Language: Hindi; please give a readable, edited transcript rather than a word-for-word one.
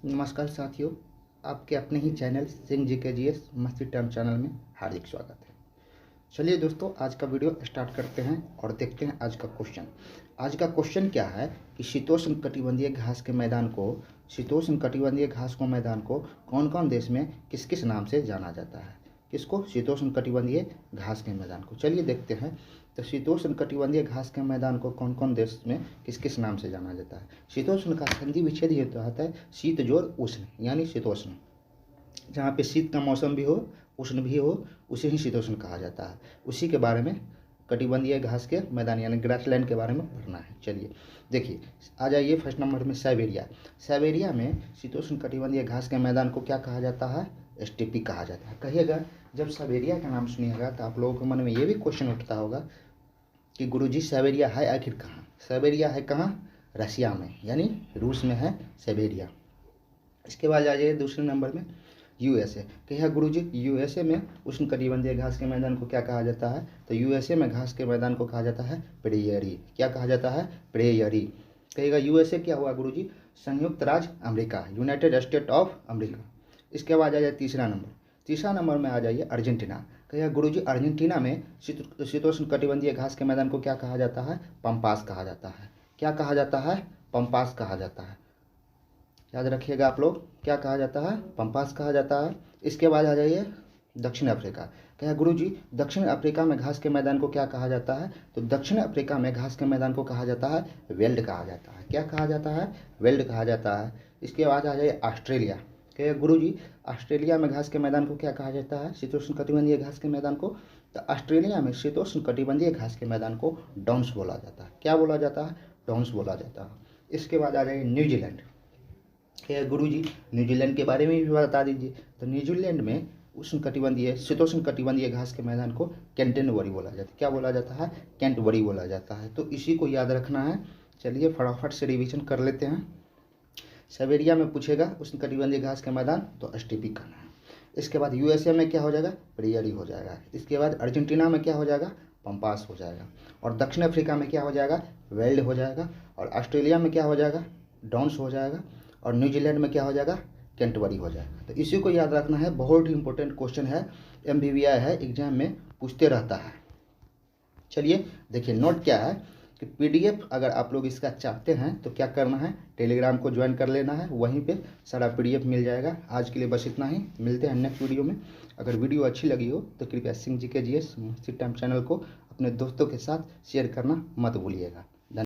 नमस्कार साथियों, आपके अपने ही चैनल सिंह जी के जीएस मस्ती टाइम चैनल में हार्दिक स्वागत है। चलिए दोस्तों, आज का वीडियो स्टार्ट करते हैं और देखते हैं आज का क्वेश्चन। आज का क्वेश्चन क्या है कि शीतोष्ण कटिबंधीय घास के मैदान को कौन कौन देश में किस किस नाम से जाना जाता है। किसको? शीतोष्ण कटिबंधीय घास के मैदान को। चलिए देखते हैं। तो शीतोष्ण कटिबंधीय घास के मैदान को कौन कौन देश में किस किस नाम से जाना जाता है। शीतोष्ण का संधि विच्छेद ये तो आता है शीत जोड़ उष्ण, यानी शीतोष्ण। जहाँ पे शीत का मौसम भी हो, उष्ण भी हो, उसे ही शीतोष्ण कहा जाता है। उसी के बारे में कटिबंधीय घास के मैदान यानी ग्रासलैंड के बारे में पढ़ना है। चलिए देखिए, आ जाइए फर्स्ट नंबर में साइबेरिया। साइबेरिया में शीतोष्ण कटिबंधीय घास के मैदान को क्या कहा जाता है? स्टेपी कहा जाता है। कहिएगा, जब साइबेरिया का नाम सुनिएगा तो आप लोगों के मन में ये भी क्वेश्चन उठता होगा कि गुरुजी साइबेरिया है आखिर कहाँ? साइबेरिया है कहाँ? रशिया में, यानी रूस में है साइबेरिया। इसके बाद आ जाइए दूसरे नंबर में यूएसए। कहिए गुरुजी, यूएसए में उष्ण कटिबंधीय घास के मैदान को क्या कहा जाता है? तो यूएसए में घास के मैदान को कहा जाता है प्रेयरी। क्या कहा जाता है? प्रेयरी। कहिएगा यूएसए क्या हुआ गुरुजी? संयुक्त राज्य America, United state of America. इसके बाद आ जाए तीसरा नंबर में आ जाइए अर्जेंटीना। कहिए गुरुजी, अर्जेंटीना में शीतोष्ण कटिबंधीय घास के मैदान को क्या कहा जाता है? पंपास कहा जाता है। क्या कहा जाता है? पंपास कहा जाता है। याद रखिएगा आप लोग, क्या कहा जाता है? पंपास कहा जाता है। इसके बाद आ जाइए दक्षिण अफ्रीका। क्या गुरुजी, दक्षिण अफ्रीका में घास के मैदान को क्या कहा जाता है? तो दक्षिण अफ्रीका में घास के मैदान को कहा जाता है वेल्ड कहा जाता है। क्या कहा जाता है? वेल्ड कहा जाता है। इसके बाद आ जाइए ऑस्ट्रेलिया। क्या गुरुजी, ऑस्ट्रेलिया में घास के मैदान को क्या कहा जाता है? शीतोष्ण कटिबंधीय घास के मैदान को? तो ऑस्ट्रेलिया में शीतोष्ण कटिबंधीय घास के मैदान को डॉन्स बोला जाता है। क्या बोला जाता है? डॉन्स बोला जाता है। इसके बाद आ जाइए न्यूजीलैंड। क्या गुरुजी, न्यूजीलैंड के बारे में भी बता दीजिए। तो न्यूजीलैंड में शीतोष्ण कटिबंधीय घास के मैदान को कैंटनबरी बोला जाता है। क्या बोला जाता है? कैंटबरी बोला जाता है। तो इसी को याद रखना है। चलिए फटाफट से रिवीजन कर लेते हैं। साइबेरिया में पूछेगा उष्ण कटिबंधीय घास के मैदान, तो स्टेपी करना है। इसके बाद यूएसए में क्या हो जाएगा? प्रेयरी हो जाएगा। इसके बाद अर्जेंटीना में क्या हो जाएगा? पंपास हो जाएगा। और दक्षिण अफ्रीका में क्या हो जाएगा? वेल्ड हो जाएगा। और ऑस्ट्रेलिया में क्या हो जाएगा? डॉन्स हो जाएगा। और न्यूजीलैंड में क्या हो जाएगा? कैंटबरी हो जाएगा। तो इसी को याद रखना है। बहुत ही इंपॉर्टेंट क्वेश्चन है, एमबीबीआई है, एग्जाम में पूछते रहता है। चलिए देखिए, नोट क्या है कि पीडीएफ अगर आप लोग इसका चाहते हैं तो क्या करना है? टेलीग्राम को ज्वाइन कर लेना है, वहीं पे सारा पीडीएफ मिल जाएगा। आज के लिए बस इतना ही, मिलते हैं नेक्स्ट वीडियो में। अगर वीडियो अच्छी लगी हो तो कृपया सिंह जी के जीएस मस्ती टाइम चैनल को अपने दोस्तों के साथ शेयर करना मत भूलिएगा।